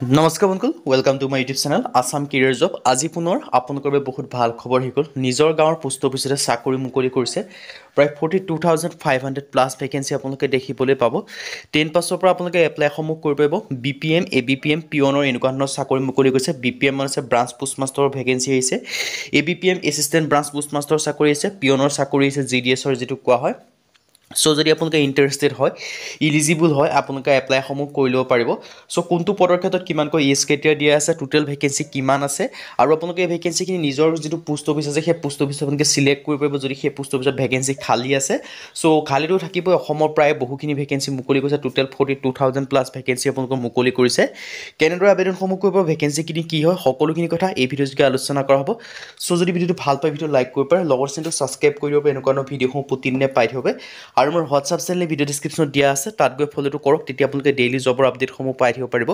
নমস্কাৰ বন্ধুসকল, welcome to my YouTube channel Assam career job. আজি পুনৰ আপোনালোকৰ বাবে বহুত ভাল খবৰ হৈ গ'ল। নিজৰ গাঁৱৰ পোষ্ট অফিচতে চাকৰি মুকলি কৰিছে। প্ৰায় 42,500 প্লাছ ভেকেঞ্চি আপোনালোকে দেখিবলৈ পাব। 10 পাছৰ পৰা আপোনালোকে এপ্লাইসমূহ কৰিব পাৰিব। BPM, ABPM, পিয়নৰ এনেকুৱা ধৰণৰ চাকৰি মুকলি কৰিছে। BPM মানে ব্ৰাঞ্চ পোষ্ট মাষ্টৰৰ ভেকেঞ্চি আহিছে। ABPM assistant branch post master চাকৰি আহিছে। পিয়নৰ চাকৰি আহিছে, GDSৰ যিটো কোৱা হয়। চ' যদি আপোনালোকে ইণ্টাৰেষ্টেড হয়, ইলিজিবল হয়, আপোনালোকে এপ্লাইসমূহ কৰি ল'ব পাৰিব। চ' কোনটো পদৰ ক্ষেত্ৰত কিমানকৈ এজ ক্ৰাইটেৰিয়া দিয়া আছে, টোটেল ভেকেঞ্চি কিমান আছে, আৰু আপোনালোকে এই ভেকেঞ্চিখিনি নিজৰ যিটো পোষ্ট অফিচ আছে সেই পোষ্ট অফিচত আপোনালোকে চিলেক্ট কৰিব পাৰিব যদি সেই পোষ্ট অফিচত ভেকেঞ্চি খালী আছে। চ' খালীটো থাকিবই, অসমৰ প্ৰায় বহুখিনি ভেকেঞ্চি মুকলি কৰিছে। টোটেল 42,000 প্লাছ ভেকেঞ্চি আপোনালোকৰ মুকলি কৰিছে। কেনেদৰে আবেদনসমূহ কৰিব, ভেকেঞ্চিখিনি কি হয়, সকলোখিনি কথা এই ভিডিঅ' যোগে আলোচনা কৰা হ'ব। চ' যদি ভিডিঅ'টো ভাল পায়, ভিডিঅ' লাইক কৰিব পাৰে, লগৰ চেনেলটো ছাবস্ক্ৰাইব কৰি দিব, এনেকুৱা ধৰণৰ ভিডিঅ'সমূহ প্ৰতিদিনে পাই থাকিব। আৰু মোৰ হোৱাটছআপ চেনেল ভিডিঅ' ডিছক্ৰিপশ্যনত দিয়া আছে, তাত গৈ ফ'ল'টো কৰক, তেতিয়া আপোনালোকে ডেইলি জবৰ আপডেটসমূহ পাই থাকিব পাৰিব।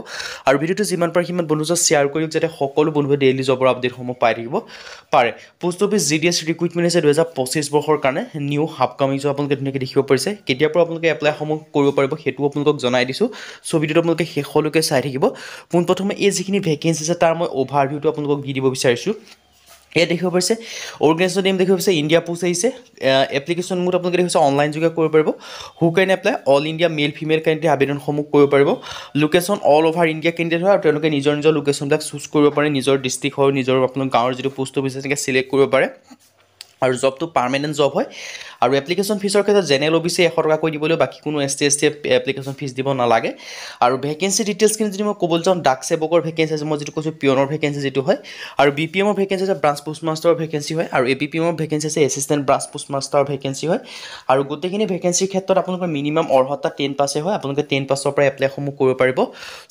আৰু ভিডিঅ'টো যিমান পাৰে সিমান বন্ধুৰ লগত শ্বেয়াৰ কৰিওক, যাতে সকলো বন্ধুৱে ডেইলি জবৰ আপডেটসমূহ পাই থাকিব পাৰে। পোষ্ট অফিচ GDS ৰিক্ৰুইটমেণ্ট আছে 2025 বৰ্ষৰ কাৰণে নিউ আপকামিং জব আপোনালোকে ধুনীয়াকৈ দেখিব পাৰিছে। কেতিয়াৰ পৰা আপোনালোকে এপ্লাইসমূহ কৰিব পাৰিব সেইটোও আপোনালোকক জনাই দিছোঁ। চ' ভিডিঅ'টো আপোনালোকে শেষলৈকে চাই থাকিব। পোনপ্ৰথমে এই যিখিনি ভেকেঞ্চি আছে তাৰ মই অভাৰভিউটো আপোনালোকক দি দিব বিচাৰিছোঁ। ইয়াত দেখিব পাৰিছে অৰ্গেনাইজেশ্যন নেম দেখিব পাৰিছে, ইণ্ডিয়া পোষ্ট আহিছে। এপ্লিকেশ্যন মোড আপোনালোকে দেখিছে অনলাইন যোগে কৰিব পাৰিব। Who can apply, all India male female candidate আবেদনসমূহ কৰিব পাৰিব। Location all over India candidate হয়, আৰু তেওঁলোকে নিজৰ নিজৰ লোকেশ্যনবিলাক চুজ কৰিব পাৰে। নিজৰ ডিষ্ট্ৰিক্ট হয়, নিজৰ আপোনাৰ গাঁৱৰ যিটো পোষ্ট অফিচ আছে তেনেকৈ চিলেক্ট কৰিব পাৰে। আৰু জবটো পাৰ্মানেণ্ট জব হয়। আৰু এপ্লিকেশ্যন ফিজৰ ক্ষেত্ৰত জেনেৰেল OBC 100 টকাকৈ দিবলৈ, বাকী কোনো ST ST এপ্লিকেশ্যন ফিজ দিব নালাগে। আৰু ভেকেঞ্চি ডিটেইলছখিনি যদি মই ক'বলৈ যাওঁ, ডাক সেৱকৰ ভেকেঞ্চি আছে, মই যিটো কৈছোঁ পিয়নৰ ভেকেঞ্চি যিটো হয়। আৰু BPMৰ ভেকেঞ্চি আছে, ব্ৰাঞ্চ পোষ্ট মাষ্টৰৰ ভেকেঞ্চি হয়। আৰু ABPMৰ ভেকেঞ্চি আছে, এছিষ্টেণ্ট ব্ৰাঞ্চ পোষ্ট মাষ্টৰৰ ভেকেঞ্চি হয়। আৰু গোটেইখিনি ভেকেঞ্চিৰ ক্ষেত্ৰত আপোনালোকৰ মিনিমাম অৰ্হতা 10 পাছে হয়। আপোনালোকে 10 পাছৰ পৰা এপ্লাইসমূহ কৰিব পাৰিব।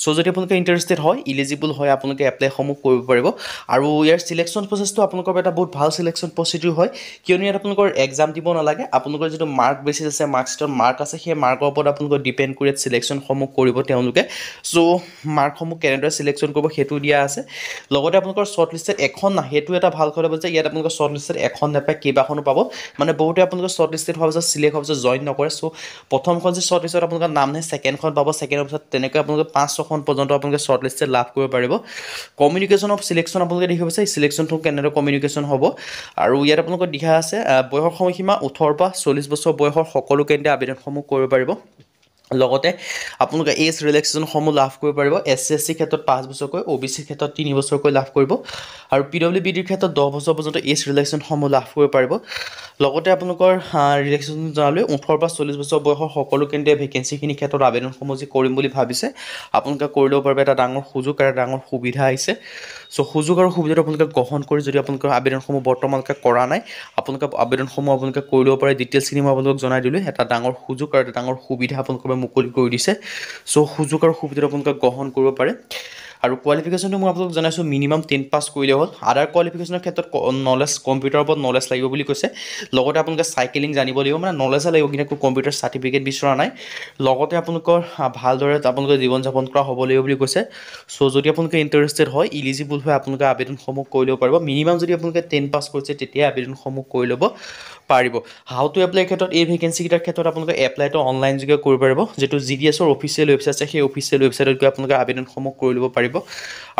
চ' যদি আপোনালোকে ইণ্টাৰেষ্টেড হয়, ইলিজিবল হয়, আপোনালোকে এপ্লাইসমূহ কৰিব পাৰিব। আৰু ইয়াৰ চিলেকশ্যন প্ৰচেছটো আপোনালোকৰ এটা বহুত ভাল চিলেকশ্যন প্ৰচিডিউৰ হয়, কিয়নো ইয়াত আপোনালোকৰ এক্সাম দিব নালাগে। আপোনালোকৰ যিটো মাৰ্ক বেচিছ আছে, মাৰ্কছৰ মাৰ্ক আছে, সেই মাৰ্কৰ ওপৰত আপোনালোকৰ ডিপেণ্ড কৰি চিলেকশ্যনসমূহ কৰিব তেওঁলোকে। চ' মাৰ্কসমূহ কেনেদৰে চিলেকশ্যন কৰিব সেইটো দিয়া আছে। লগতে আপোনালোকৰ শ্বৰ্ট লিষ্টেড এখন নাই, সেইটো এটা ভাল কথা যে ইয়াত আপোনালোকৰ শ্বৰ্ট লিষ্টেড এখন নাপায়, কেইবাখনো পাব। মানে বহুতে আপোনালোকৰ শ্বৰ্ট লিষ্টেড হোৱাৰ পিছত চিলেক্ট হোৱাৰ পিছত জইন নকৰে। চ' প্ৰথমখন যে শ্বৰ্ট লিষ্টত আপোনালোকৰ নাম নাই, ছেকেণ্ডখন পাব, ছেকেণ্ডৰ পিছত তেনেকৈ আপোনালোকে 5-6খন পৰ্যন্ত আপোনালোকে শ্বৰ্ট লিষ্টেড লাভ কৰিব পাৰিব। কমিউনিকেশ্যন অফ চিলেকশ্যন আপোনালোকে দেখিব পাৰিছে, চিলেকশ্যনটো কেনেদৰে কমিউনিকেশ্যন হ'ব। আৰু ইয়াত আপোনালোকৰ দিয়া আছে বয়সৰ সময়সীমা 18 পৰা 40 বছৰ বয়সৰ সকলো কেন্দ্ৰীয় আবেদনসমূহ কৰিব পাৰিব। লগতে আপোনালোকে এজ ৰিলেক্সেশ্যনসমূহ লাভ কৰিব পাৰিব। SC SC ক্ষেত্ৰত 5 বছৰকৈ, OBC ক্ষেত্ৰত 3 বছৰকৈ লাভ কৰিব। আৰু PWBDৰ ক্ষেত্ৰত 10 বছৰ পৰ্যন্ত এজ ৰিলেক্সেশ্যনসমূহ লাভ কৰিব পাৰিব। লগতে আপোনালোকৰ ৰিলেক্সেশ্যন জনালৈ 18 পৰা 40 বছৰ বয়সৰ সকলো কেন্দ্ৰীয় ভেকেঞ্চিখিনিৰ ক্ষেত্ৰত আবেদনসমূহ যি কৰিম বুলি ভাবিছে আপোনালোকে কৰি ল'ব পাৰিব। এটা ডাঙৰ সুযোগ আৰু ডাঙৰ সুবিধা আহিছে। চ' সুযোগ আৰু সুবিধাটো আপোনালোকে গ্ৰহণ কৰি, যদি আপোনালোকৰ আবেদনসমূহ বৰ্তমানলৈকে কৰা নাই, আপোনালোকে আবেদনসমূহ আপোনালোকে কৰি ল'ব পাৰে। ডিটেইলছখিনি মই আপোনালোকক জনাই দিলোঁ। এটা ডাঙৰ সুযোগ আৰু এটা ডাঙৰ সুবিধা আপোনালোকৰ মুকলি কৰি দিছে। চ' সুযোগ আৰু সুবিধাটো আপোনালোকে গ্ৰহণ কৰিব পাৰে। আৰু কোৱালিফিকেশ্যনটো মই আপোনালোকক জনাইছোঁ, মিনিমাম 10 পাছ কৰিলে হ'ল। আদাৰ কোৱালিফিকেশ্যনৰ ক্ষেত্ৰত নলেজ, কম্পিউটাৰৰ ওপৰত নলেজ লাগিব বুলি কৈছে। লগতে আপোনালোকে চাইকেলিং জানিব লাগিব, মানে নলেজে লাগিব, কিন্তু কম্পিউটাৰ চাৰ্টিফিকেট বিচৰা নাই। লগতে আপোনালোকৰ ভালদৰে আপোনালোকে জীৱন যাপন কৰা হ'ব লাগিব বুলি কৈছে। চ' যদি আপোনালোকে ইণ্টাৰেষ্টেড হয়, ইলিজিবল হয়, আপোনালোকে আবেদনসমূহ কৰি ল'ব পাৰিব। মিনিমাম যদি আপোনালোকে 10 পাছ কৰিছে তেতিয়া আবেদনসমূহ কৰি ল'ব পাৰিব। হাউ টু এপ্লাই ক্ষেত্ৰত, এই ভেকেঞ্চিকেইটাৰ ক্ষেত্ৰত আপোনালোকে এপ্লাইটো অনলাইন যোগে কৰিব পাৰিব। যিটো GDSৰ অফিচিয়েল ৱেবছাইট আছে, সেই অফিচিয়েল ৱেবছাইটত গৈ আপোনালোকে আবেদনসমূহ কৰি ল'ব পাৰিব।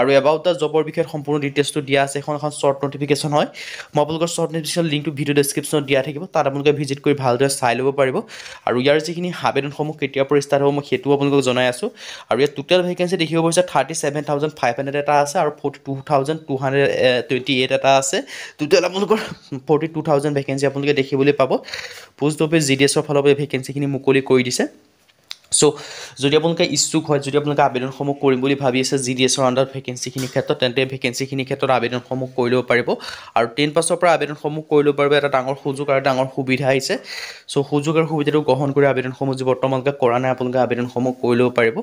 আৰু এবাউট দ্য জবৰ বিষয়ে সম্পূৰ্ণ ডিটেইলছটো দিয়া আছে। এখন শ্বৰ্ট নটিফিকেশ্যন হয়। মই আপোনালোকৰ শ্বৰ্ট নটিফিকেশ্যন লিংকটো ভিডিঅ' ডেছক্ৰিপশ্যনত দিয়া থাকিব, তাত আপোনালোকে ভিজিট কৰি ভালদৰে চাই ল'ব পাৰিব। আৰু ইয়াৰ যিখিনি আবেদনসমূহ কেতিয়াৰ পৰা ষ্টাৰ্ট হ'ব মই সেইটোও আপোনালোকক জনাই আছোঁ। আৰু ইয়াত টোটেল ভেকেঞ্চি দেখিব পাৰিছে 37,500 এটা আছে, আৰু 42,228 এটা আছে। টোটেল আপোনালোকৰ 42,000 ভেকেঞ্চি আপোনালোকে দেখিবলৈ পাব। পোষ্ট অফিচ GDSৰ ফালৰ পৰা ভেকেঞ্চিখিনি মুকলি কৰি দিছে। চ' যদি আপোনালোকে ইচ্ছুক হয়, যদি আপোনালোকে আবেদনসমূহ কৰিম বুলি ভাবি আছে GDSৰ আণ্ডাৰত ভেকেঞ্চিখিনিৰ ক্ষেত্ৰত, তেন্তে ভেকেঞ্চিখিনিৰ ক্ষেত্ৰত আবেদনসমূহ কৰি ল'ব পাৰিব। আৰু 10 পাছৰ পৰা আবেদনসমূহ কৰি ল'ব পাৰিব। এটা ডাঙৰ সুযোগ আৰু ডাঙৰ সুবিধা আহিছে। চ' সুযোগ আৰু সুবিধাটো গ্ৰহণ কৰি আবেদনসমূহ যি বৰ্তমানলৈকে কৰা নাই, আপোনালোকে আবেদনসমূহ কৰি ল'ব পাৰিব।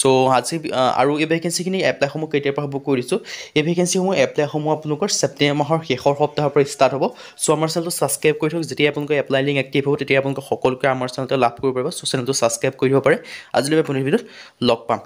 চ' আজি আৰু এই ভেকেঞ্চিখিনি এপ্লাইসমূহ কেতিয়াৰ পৰা হ'ব কৈ দিছোঁ। এই ভেকেঞ্চিসমূহ এপ্লাইসমূহ আপোনালোকৰ ছেপ্টেম্বৰ মাহৰ শেষৰ সপ্তাহৰ পৰা ষ্টাৰ্ট হ'ব। চ' আমাৰ চেনেলটো ছাবস্ক্ৰাইব কৰি থওক, যেতিয়া আপোনালোকৰ এপ্লাই লিংক এক্টিভ হ'ব তেতিয়া আপোনালোকে সকলোকে আমাৰ চেনেলটো লাভ কৰিব পাৰিব। চ' চেনেলটো ছাবস্ক্ৰাইব কৰি দিব পাৰে। আজিলৈ পুনৰ ভিডিঅ'ত লগ পাম।